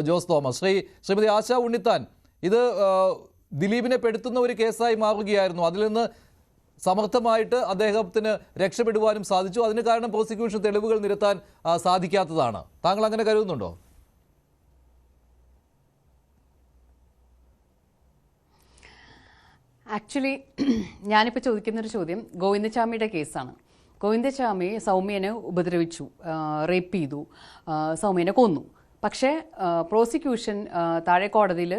Jose Thomas. Shrimati ആശ ഉണ്ണിത്താൻ, ഇത് ദിലീപിനെ പെടുത്തുന്ന ഒരു കേസായി മാറുകയായിരുന്നു. അതിൽ നിന്ന് സമർത്ഥമായിട്ട് അദ്ദേഹത്തിന് രക്ഷപ്പെടുവാനും സാധിച്ചു. അതിന് കാരണം പ്രോസിക്യൂഷൻ തെളിവുകൾ നിരത്താൻ സാധിക്കാത്തതാണ്. താങ്കൾ അങ്ങനെ കരുതുന്നുണ്ടോ? ആക്ച്വലി ഞാനിപ്പോൾ ചോദിക്കുന്നൊരു ചോദ്യം ഗോവിന്ദചാമിയുടെ കേസാണ്. ഗോവിന്ദചാമി സൗമ്യനെ ഉപദ്രവിച്ചു, റേപ്പ് ചെയ്തു, സൗമ്യനെ കൊന്നു. പക്ഷേ പ്രോസിക്യൂഷൻ താഴെ കോടതിയിൽ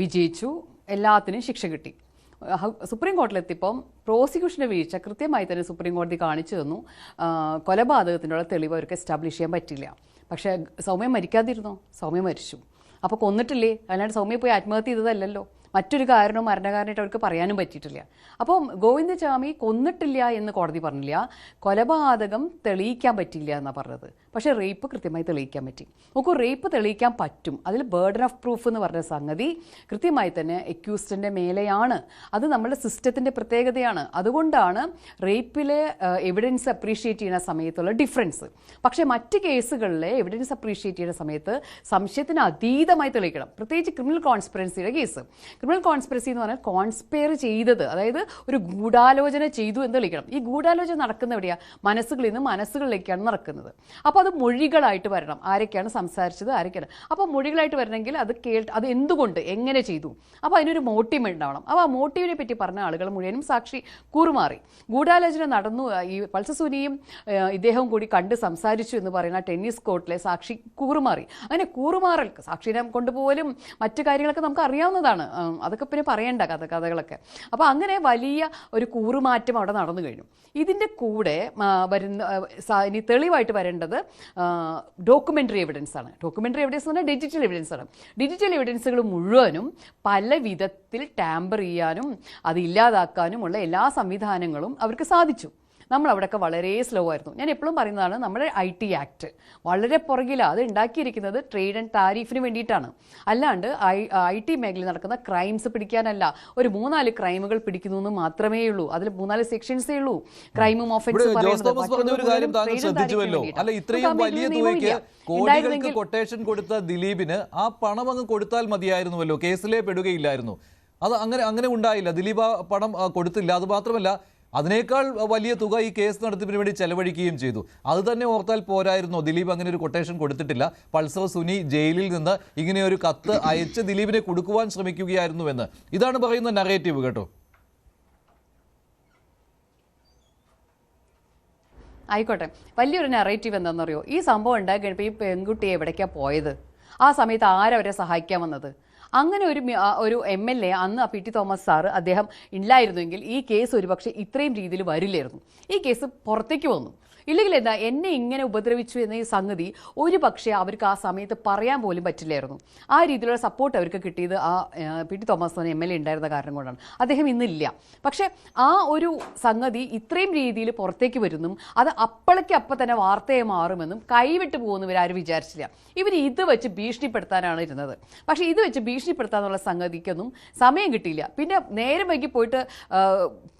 വിജയിച്ചു, എല്ലാത്തിനും ശിക്ഷ കിട്ടി. സുപ്രീം കോടതിയിലെത്തിയപ്പം പ്രോസിക്യൂഷൻ്റെ വീഴ്ച കൃത്യമായി തന്നെ സുപ്രീം കോടതി കാണിച്ചു തന്നു. കൊലപാതകത്തിനുള്ള തെളിവ് അവർക്ക് എസ്റ്റാബ്ലിഷ് ചെയ്യാൻ പറ്റില്ല. പക്ഷേ സൗമ്യ മരിക്കാതിരുന്നോ? സൗമ്യ മരിച്ചു. അപ്പോൾ കൊന്നിട്ടില്ലേ? അല്ലാണ്ട് സൗമ്യ പോയി ആത്മഹത്യ ചെയ്തതല്ലല്ലോ. മറ്റൊരു കാരണവും മരണകാരണമായിട്ട് അവർക്ക് പറയാനും പറ്റിയിട്ടില്ല. അപ്പം ഗോവിന്ദചാമി കൊന്നിട്ടില്ല എന്ന് കോടതി പറഞ്ഞില്ല, കൊലപാതകം തെളിയിക്കാൻ പറ്റില്ല എന്നാണ് പറഞ്ഞത്. പക്ഷേ റേപ്പ് കൃത്യമായി തെളിയിക്കാൻ പറ്റി. നോക്കൂ, റേപ്പ് തെളിയിക്കാൻ പറ്റും. അതിൽ ബേർഡൻ ഓഫ് പ്രൂഫ് എന്ന് പറഞ്ഞ സംഗതി കൃത്യമായി തന്നെ അക്യൂസ്ഡിൻ്റെ മേലെയാണ്. അത് നമ്മുടെ സിസ്റ്റത്തിൻ്റെ പ്രത്യേകതയാണ്. അതുകൊണ്ടാണ് റേപ്പിലെ എവിഡൻസ് അപ്രീഷിയേറ്റ് ചെയ്യുന്ന സമയത്തുള്ള ഡിഫറൻസ്. പക്ഷേ മറ്റ് കേസുകളിലെ എവിഡൻസ് അപ്രീഷിയേറ്റ് ചെയ്യുന്ന സമയത്ത് സംശയത്തിന് അതീതമായി തെളിയിക്കണം. പ്രത്യേകിച്ച് ക്രിമിനൽ കോൺസ്പിറൻസിയുടെ കേസ്. ക്രിമിനൽ കോൺസ്പിറസി എന്ന് പറഞ്ഞാൽ കോൺസ്പയർ ചെയ്തത്, അതായത് ഒരു ഗൂഢാലോചന ചെയ്തു എന്ന് തെളിയിക്കണം. ഈ ഗൂഢാലോചന നടക്കുന്ന എവിടെയാണ്? മനസ്സുകളിൽ നിന്ന് മനസ്സുകളിലേക്കാണ് നടക്കുന്നത്. അപ്പോൾ അത് മൊഴികളായിട്ട് വരണം. ആരൊക്കെയാണ് സംസാരിച്ചത്, ആരൊക്കെയാണ്. അപ്പോൾ മൊഴികളായിട്ട് വരണമെങ്കിൽ അത് എന്തുകൊണ്ട്, എങ്ങനെ ചെയ്തു, അപ്പോൾ അതിനൊരു മോട്ടീവ് ഉണ്ടാവണം. അപ്പോൾ ആ മോട്ടീവിനെ പറ്റി പറഞ്ഞ ആളുകൾ മുഴുവനും സാക്ഷി കൂറുമാറി. ഗൂഢാലോചന നടന്നു, ഈ പൾസസുനിയും ഇദ്ദേഹവും കൂടി കണ്ട് സംസാരിച്ചു എന്ന് പറയുന്ന ടെന്നീസ് കോർട്ടിലെ സാക്ഷി കൂറുമാറി. അങ്ങനെ കൂറുമാറൽ, സാക്ഷിനെ കൊണ്ടുപോലും മറ്റു കാര്യങ്ങളൊക്കെ നമുക്ക് അറിയാവുന്നതാണ്. അതൊക്കെ പിന്നെ പറയേണ്ട കഥകളൊക്കെ. അപ്പോൾ അങ്ങനെ വലിയ ഒരു കൂറുമാറ്റം അവിടെ നടന്നു കഴിഞ്ഞു. ഇതിൻ്റെ കൂടെ ഇനി തെളിവായിട്ട് വരേണ്ടത് ഡോക്യുമെൻ്ററി എവിഡൻസ് ആണ്. ഡോക്യുമെൻ്ററി എവിഡൻസ് എന്ന് പറഞ്ഞാൽ ഡിജിറ്റൽ എവിഡൻസ് ആണ്. ഡിജിറ്റൽ എവിഡൻസുകൾ മുഴുവനും പല വിധത്തിൽ ടാമ്പർ ചെയ്യാനും അത് ഇല്ലാതാക്കാനുമുള്ള എല്ലാ സംവിധാനങ്ങളും അവർക്ക് സാധിച്ചു. നമ്മളവിടെയൊക്കെ വളരെ സ്ലോ ആയിരുന്നു. ഞാൻ എപ്പോഴും പറയുന്നതാണ്, നമ്മുടെ IT ആക്ട് വളരെ പുറകിലാണ്. അത് ഉണ്ടാക്കിയിരിക്കുന്നത് ട്രേഡ് ആൻഡ് താരിഫിന് വേണ്ടിയിട്ടാണ്, അല്ലാണ്ട് IT മേഖലയിൽ നടക്കുന്ന ക്രൈംസ് പിടിക്കാനല്ല. ഒരു 3-4 ക്രൈമുകൾ പിടിക്കുന്നു എന്ന് മാത്രമേ ഉള്ളൂ. അതിൽ 3-4 സെക്ഷൻസേ ഉള്ളൂ. ക്രൈമും ഓഫൻസും കൊട്ടേഷൻ കൊടുത്ത ദിലീപിന് ആ പണം അങ്ങ് കൊടുത്താൽ മതിയായിരുന്നുവല്ലോ, കേസിലെ പെടുകയില്ലായിരുന്നു. അത് അങ്ങനെ ഉണ്ടായില്ല. ദിലീപ് ആ പണം കൊടുത്തില്ല. അത് മാത്രമല്ല, അതിനേക്കാൾ വലിയ തുക ഈ കേസ് നടത്തിപ്പിന് വേണ്ടി ചെലവഴിക്കുകയും ചെയ്തു. അത് തന്നെ ഓർത്താൽ പോരായിരുന്നോ? ദിലീപ് അങ്ങനെ ഒരു കൊട്ടേഷൻ കൊടുത്തിട്ടില്ല, പൾസർ സുനി ജയിലിൽ നിന്ന് ഇങ്ങനെ ഒരു കത്ത് അയച്ച് ദിലീപിനെ കൊടുക്കുവാൻ ശ്രമിക്കുകയായിരുന്നുവെന്ന്. ഇതാണ് പറയുന്ന നറേറ്റീവ് കേട്ടോ. ആയിക്കോട്ടെ, വലിയൊരു നറേറ്റീവ് എന്താണെന്നറിയോ? ഈ സംഭവം ഉണ്ടായി കഴിഞ്ഞപ്പോൾ ഈ പെൺകുട്ടിയെ എവിടേക്കാണ് പോയത്? ആ സമയത്ത് ആരവരെ സഹായിക്കാൻ വന്നത്? അങ്ങനെ ഒരു MLA അന്ന് PT തോമസ് സാറ് അദ്ദേഹം ഇല്ലായിരുന്നെങ്കിൽ ഈ കേസ് ഒരുപക്ഷെ ഇത്രയും രീതിയിൽ വരില്ലായിരുന്നു. ഈ കേസ് പുറത്തേക്ക് വന്നു. ഇല്ലെങ്കിൽ എന്താ, എന്നെ ഇങ്ങനെ ഉപദ്രവിച്ചു എന്ന ഈ സംഗതി ഒരു പക്ഷേ അവർക്ക് ആ സമയത്ത് പറയാൻ പോലും പറ്റില്ലായിരുന്നു. ആ രീതിയിലുള്ള സപ്പോർട്ട് അവർക്ക് കിട്ടിയത് ആ PT തോമസ് MLA ഉണ്ടായിരുന്ന കാരണം കൊണ്ടാണ്. അദ്ദേഹം ഇന്നില്ല. പക്ഷേ ആ ഒരു സംഗതി ഇത്രയും രീതിയിൽ പുറത്തേക്ക് വരുന്നും അത് അപ്പം തന്നെ വാർത്തയെ മാറുമെന്നും കൈവിട്ട് പോകുന്നവർ ആരും വിചാരിച്ചില്ല. ഇവർ ഇത് വെച്ച് ഭീഷണിപ്പെടുത്താനാണ് ഇരുന്നത്. പക്ഷേ ഇത് വെച്ച് ഭീഷണിപ്പെടുത്താനുള്ള സംഗതിക്കൊന്നും സമയം കിട്ടിയില്ല. പിന്നെ നേരം വൈകി പോയിട്ട്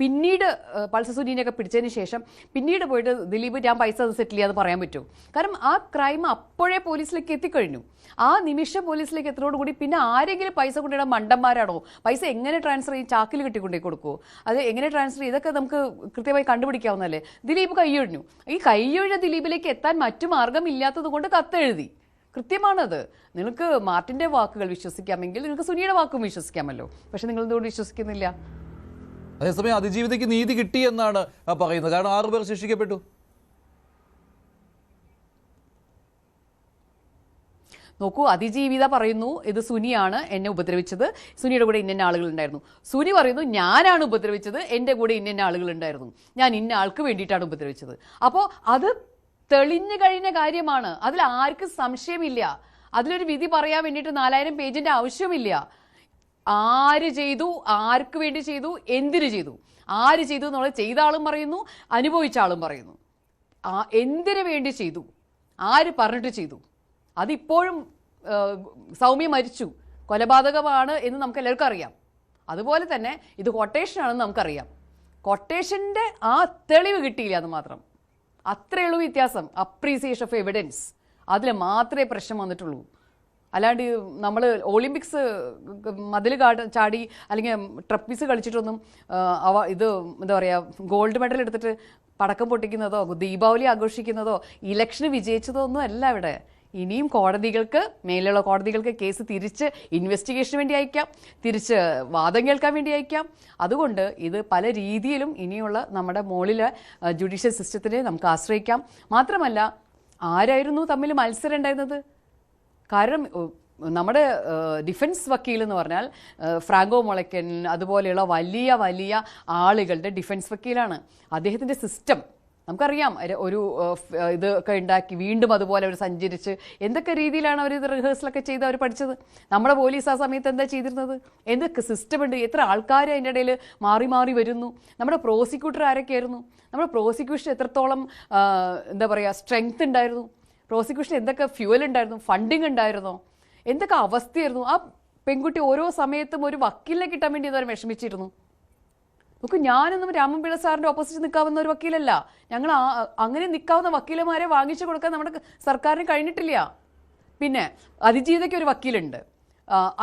പിന്നീട് പൾസസുനിയൊക്കെ പിടിച്ചതിന് ശേഷം പിന്നീട് പോയിട്ട് ദിലീപ് ഞാൻ പൈസ സെറ്റിൽ ചെയ്യാതെ പറയാൻ പറ്റുമോ? കാരണം ആ ക്രൈം അപ്പോഴേ പോലീസിലേക്ക് എത്തിക്കഴിഞ്ഞു. ആ നിമിഷം പോലീസിലേക്ക് എത്തുന്നതോടുകൂടി പിന്നെ ആരെങ്കിലും പൈസ കൊണ്ടിടാൻ മണ്ടന്മാരാണോ? പൈസ എങ്ങനെ ട്രാൻസ്ഫർ ചെയ്യും? ചാക്കിൽ കെട്ടിക്കൊണ്ടേ കൊടുക്കുമോ? അത് എങ്ങനെ ട്രാൻസ്ഫർ ചെയ്യും? ഇതൊക്കെ നമുക്ക് കൃത്യമായി കണ്ടുപിടിക്കാവുന്നതല്ലേ? ദിലീപ് കൈയൊഴിഞ്ഞു. ഈ കൈയൊഴിഞ്ഞ ദിലീപിലേക്ക് എത്താൻ മറ്റു മാർഗമില്ലാത്തത് കൊണ്ട് കത്തെഴുതി. കൃത്യമാണത്. നിങ്ങൾക്ക് മാർട്ടിൻ്റെ വാക്കുകൾ വിശ്വസിക്കാമെങ്കിൽ നിങ്ങൾക്ക് സുനിയുടെ വാക്കും വിശ്വസിക്കാമല്ലോ. പക്ഷെ നിങ്ങൾ എന്തുകൊണ്ട് വിശ്വസിക്കുന്നില്ല? അതേസമയം അതിജീവിതയ്ക്ക് നീതി കിട്ടി എന്നാണ് പറയുന്നത്. കാരണം 6 പേർ ശിക്ഷിക്കപ്പെട്ടു. നോക്കൂ, അതിജീവിത പറയുന്നു ഇത് സുനിയാണ് എന്നെ ഉപദ്രവിച്ചത്, സുനിയുടെ കൂടെ ഇന്ന ആളുകളുണ്ടായിരുന്നു. സുനി പറയുന്നു ഞാനാണ് ഉപദ്രവിച്ചത്, എൻ്റെ കൂടെ ഇന്ന ആളുകളുണ്ടായിരുന്നു, ഞാൻ ഇന്ന ആൾക്ക് വേണ്ടിയിട്ടാണ് ഉപദ്രവിച്ചത്. അപ്പോൾ അത് തെളിഞ്ഞു കഴിഞ്ഞ കാര്യമാണ്. അതിൽ ആർക്കും സംശയമില്ല. അതിലൊരു വിധി പറയാൻ വേണ്ടിയിട്ട് 4000 പേജിൻ്റെ ആവശ്യമില്ല. ആര് ചെയ്തു, ആർക്ക് വേണ്ടി ചെയ്തു, എന്തിനു ചെയ്തു, ആര് ചെയ്തു എന്നുള്ളത് ചെയ്ത ആളും പറയുന്നു, അനുഭവിച്ച ആളും പറയുന്നു. എന്തിനു വേണ്ടി ചെയ്തു, ആര് പറഞ്ഞിട്ട് ചെയ്തു. അതിപ്പോഴും സൗമ്യ മരിച്ചു, കൊലപാതകമാണ് എന്ന് നമുക്ക് എല്ലാവർക്കും അറിയാം. അതുപോലെ തന്നെ ഇത് കൊട്ടേഷനാണെന്ന് നമുക്കറിയാം. കൊട്ടേഷൻ്റെ ആ തെളിവ് കിട്ടിയില്ല എന്ന് മാത്രം. അത്രയുള്ളൂ വ്യത്യാസം. അപ്രീസിയേഷൻ ഓഫ് എവിഡൻസ്, അതിൽ മാത്രമേ പ്രശ്നം വന്നിട്ടുള്ളൂ. അല്ലാണ്ട് നമ്മൾ ഒളിമ്പിക്സ് മതിൽ ചാടി അല്ലെങ്കിൽ ട്രപ്പീസ് കളിച്ചിട്ടൊന്നും ഇത് എന്താ പറയുക ഗോൾഡ് മെഡൽ എടുത്തിട്ട് പടക്കം പൊട്ടിക്കുന്നതോ ദീപാവലി ആഘോഷിക്കുന്നതോ ഇലക്ഷന് വിജയിച്ചതോ ഒന്നും അല്ല ഇവിടെ. ഇനിയും കോടതികൾക്ക്, മേലുള്ള കോടതികൾക്ക് കേസ് തിരിച്ച് ഇൻവെസ്റ്റിഗേഷന് വേണ്ടി അയക്കാം, തിരിച്ച് വാദം കേൾക്കാൻ വേണ്ടി അയക്കാം. അതുകൊണ്ട് ഇത് പല രീതിയിലും ഇനിയുള്ള നമ്മുടെ മുകളിലെ ജുഡീഷ്യൽ സിസ്റ്റത്തിനെ നമുക്ക് ആശ്രയിക്കാം. മാത്രമല്ല, ആരായിരുന്നു തമ്മിൽ മത്സരം ഉണ്ടായിരുന്നത്? കാരണം നമ്മുടെ ഡിഫൻസ് വക്കീൽ എന്ന് പറഞ്ഞാൽ ഫ്രാങ്കോ മുളയ്ക്കൻ അതുപോലെയുള്ള വലിയ വലിയ ആളുകളുടെ ഡിഫൻസ് വക്കീലാണ്. അദ്ദേഹത്തിൻ്റെ സിസ്റ്റം നമുക്കറിയാം. ഒരു ഇതൊക്കെ ഉണ്ടാക്കി വീണ്ടും അതുപോലെ അവർ സഞ്ചരിച്ച് എന്തൊക്കെ രീതിയിലാണ് അവർ ഇത് റിഹേഴ്സലൊക്കെ ചെയ്ത് അവർ പഠിച്ചത്. നമ്മുടെ പോലീസ് ആ സമയത്ത് എന്താ ചെയ്തിരുന്നത്? എന്തൊക്കെ സിസ്റ്റം ഉണ്ട്, എത്ര ആൾക്കാർ അതിൻ്റെ ഇടയിൽ മാറി മാറി വരുന്നു. നമ്മുടെ പ്രോസിക്യൂട്ടർ ആരൊക്കെയായിരുന്നു? നമ്മുടെ പ്രോസിക്യൂഷൻ എത്രത്തോളം എന്താ പറയുക സ്ട്രെങ്ത് ഉണ്ടായിരുന്നു? പ്രോസിക്യൂഷൻ എന്തൊക്കെ ഫ്യൂവൽ ഉണ്ടായിരുന്നു, ഫണ്ടിങ് ഉണ്ടായിരുന്നോ, എന്തൊക്കെ അവസ്ഥയായിരുന്നു? ആ പെൺകുട്ടി ഓരോ സമയത്തും ഒരു വക്കീലിനെ കിട്ടാൻ വേണ്ടി ഇതുവരെ വിഷമിച്ചിരുന്നു. നമുക്ക് ഞാനൊന്നും രാമൻപിള്ള സാറിൻ്റെ ഓപ്പോസിറ്റ് നിൽക്കാവുന്ന ഒരു വക്കീലല്ല. ഞങ്ങൾ അങ്ങനെ നിൽക്കാവുന്ന വക്കീലന്മാരെ വാങ്ങിച്ചു കൊടുക്കാൻ നമ്മുടെ സർക്കാരിന് കഴിഞ്ഞിട്ടില്ല. പിന്നെ അതിജീവിതയ്ക്ക് ഒരു വക്കീലുണ്ട്.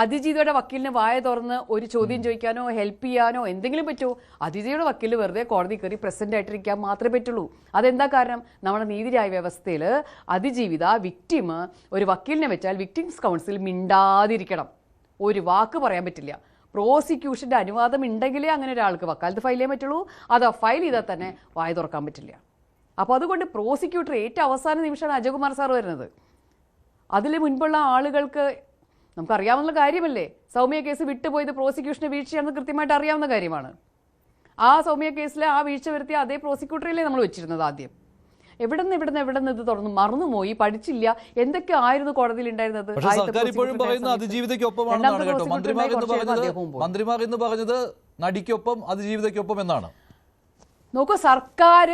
അതിജീവിതയുടെ വക്കീലിന് വായ തുറന്ന് ഒരു ചോദ്യം ചോദിക്കാനോ ഹെൽപ്പ് ചെയ്യാനോ എന്തെങ്കിലും പറ്റുമോ? അതിജീവിതയുടെ വക്കീൽ വെറുതെ കോടതി കയറി പ്രസന്റ് ആയിട്ടിരിക്കാൻ മാത്രമേ പറ്റുള്ളൂ. അതെന്താ കാരണം? നമ്മുടെ നീതിന്യായ വ്യവസ്ഥയിൽ അതിജീവിത വിക്ടിം ഒരു വക്കീലിനെ വെച്ചാൽ വിക്ടിംസ് കൗൺസിൽ മിണ്ടാതിരിക്കണം, ഒരു വാക്ക് പറയാൻ പറ്റില്ല. പ്രോസിക്യൂഷൻ്റെ അനുവാദം ഉണ്ടെങ്കിലേ അങ്ങനെ ഒരാൾക്ക് വക്കാലത്ത് ഫയൽ ചെയ്യാൻ പറ്റുള്ളൂ. അത് ഫയൽ ചെയ്താൽ തന്നെ വായ തുറക്കാൻ പറ്റില്ല. അപ്പോൾ അതുകൊണ്ട് പ്രോസിക്യൂട്ടർ ഏറ്റവും അവസാന നിമിഷമാണ് അജയകുമാർ സാർ വരുന്നത്. അതിൽ മുൻപുള്ള ആളുകൾക്ക് നമുക്കറിയാവുന്ന കാര്യമല്ലേ, സൗമ്യ കേസ് വിട്ടുപോയത് പ്രോസിക്യൂഷന് വീഴ്ചയാണെന്ന് കൃത്യമായിട്ട് അറിയാവുന്ന കാര്യമാണ്. ആ സൗമ്യ കേസിൽ ആ വീഴ്ച വരുത്തിയ അതേ പ്രോസിക്യൂട്ടറിലേ നമ്മൾ വെച്ചിരുന്നത് ആദ്യം. എവിടെ നിന്ന് ഇത് തുറന്നു മറന്നുപോയി, പഠിച്ചില്ല, എന്തൊക്കെ ആയിരുന്നു കോടതിയിൽ ഉണ്ടായിരുന്നത്. മന്ത്രിമാർ എന്ന് പറഞ്ഞത് നടിക്കൊപ്പം അതിജീവിതയ്ക്കൊപ്പം എന്നാണ്. നോക്കൂ, സർക്കാർ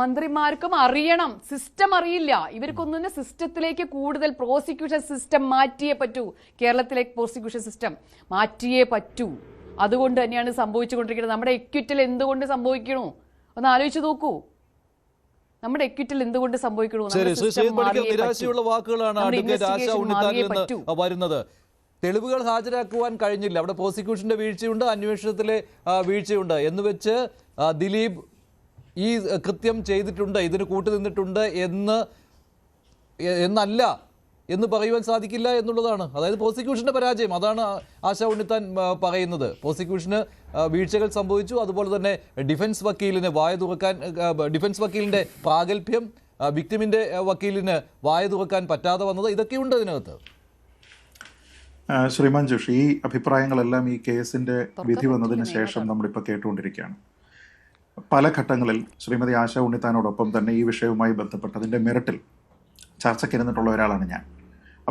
മന്ത്രിമാർക്കും അറിയണം, സിസ്റ്റം അറിയില്ല ഇവർക്കൊന്നും. സിസ്റ്റത്തിലേക്ക് കൂടുതൽ പ്രോസിക്യൂഷൻ സിസ്റ്റം മാറ്റിയേ പറ്റൂ. കേരളത്തിലെ പ്രോസിക്യൂഷൻ സിസ്റ്റം മാറ്റിയേ പറ്റൂ. അതുകൊണ്ട് തന്നെയാണ് സംഭവിച്ചുകൊണ്ടിരിക്കുന്നത്. നമ്മുടെ എക്വിറ്റൽ എന്തുകൊണ്ട് സംഭവിക്കണു ഒന്ന് ആലോചിച്ച് നോക്കൂ. നമ്മുടെ എക്വിറ്റൽ എന്തുകൊണ്ട് സംഭവിക്കണു? നിരാശയുള്ള വാക്കുകളാണ് അഡ്വക്കേറ്റ് ആശ ഉണ്ണിത്താനിൽ നിന്ന് വരുന്നത്. തെളിവുകൾ ഹാജരാക്കുവാൻ കഴിഞ്ഞില്ല, അവിടെ പ്രോസിക്യൂഷന്റെ വീഴ്ചയുണ്ട്, അന്വേഷണത്തിലെ വീഴ്ചയുണ്ട് എന്ന് വെച്ച് ദിലീപ് ഈ കൃത്യം ചെയ്തിട്ടുണ്ട്, ഇതിന് കൂട്ടുനിന്നിട്ടുണ്ട് എന്നല്ല എന്ന് പറയുവാൻ സാധിക്കില്ല എന്നുള്ളതാണ്. അതായത് പ്രോസിക്യൂഷന്റെ പരാജയം, അതാണ് ആശ ഉണ്ണിത്താൻ പറയുന്നത്. പ്രോസിക്യൂഷന് വീഴ്ചകൾ സംഭവിച്ചു, അതുപോലെ തന്നെ ഡിഫൻസ് വക്കീലിന് വായ തുറക്കാൻ, ഡിഫൻസ് വക്കീലിന്റെ പ്രാഗൽഭ്യം, വിക്ടിമിന്റെ വക്കീലിന് വായ തുറക്കാൻ പറ്റാതെ വന്നത്, ഇതൊക്കെയുണ്ട് ഇതിനകത്ത്. ശ്രീമാൻ ജോഷി, ഈ അഭിപ്രായങ്ങളെല്ലാം ഈ കേസിന്റെ വിധി വന്നതിന് ശേഷം നമ്മളിപ്പോൾ കേട്ടുകൊണ്ടിരിക്കുകയാണ്. പല ഘട്ടങ്ങളിൽ ശ്രീമതി ആശ ഉണ്ണിത്താനോടൊപ്പം തന്നെ ഈ വിഷയവുമായി ബന്ധപ്പെട്ട് അതിൻ്റെ മെറിറ്റിൽ ചർച്ചയ്ക്കിരുന്നിട്ടുള്ള ഒരാളാണ് ഞാൻ.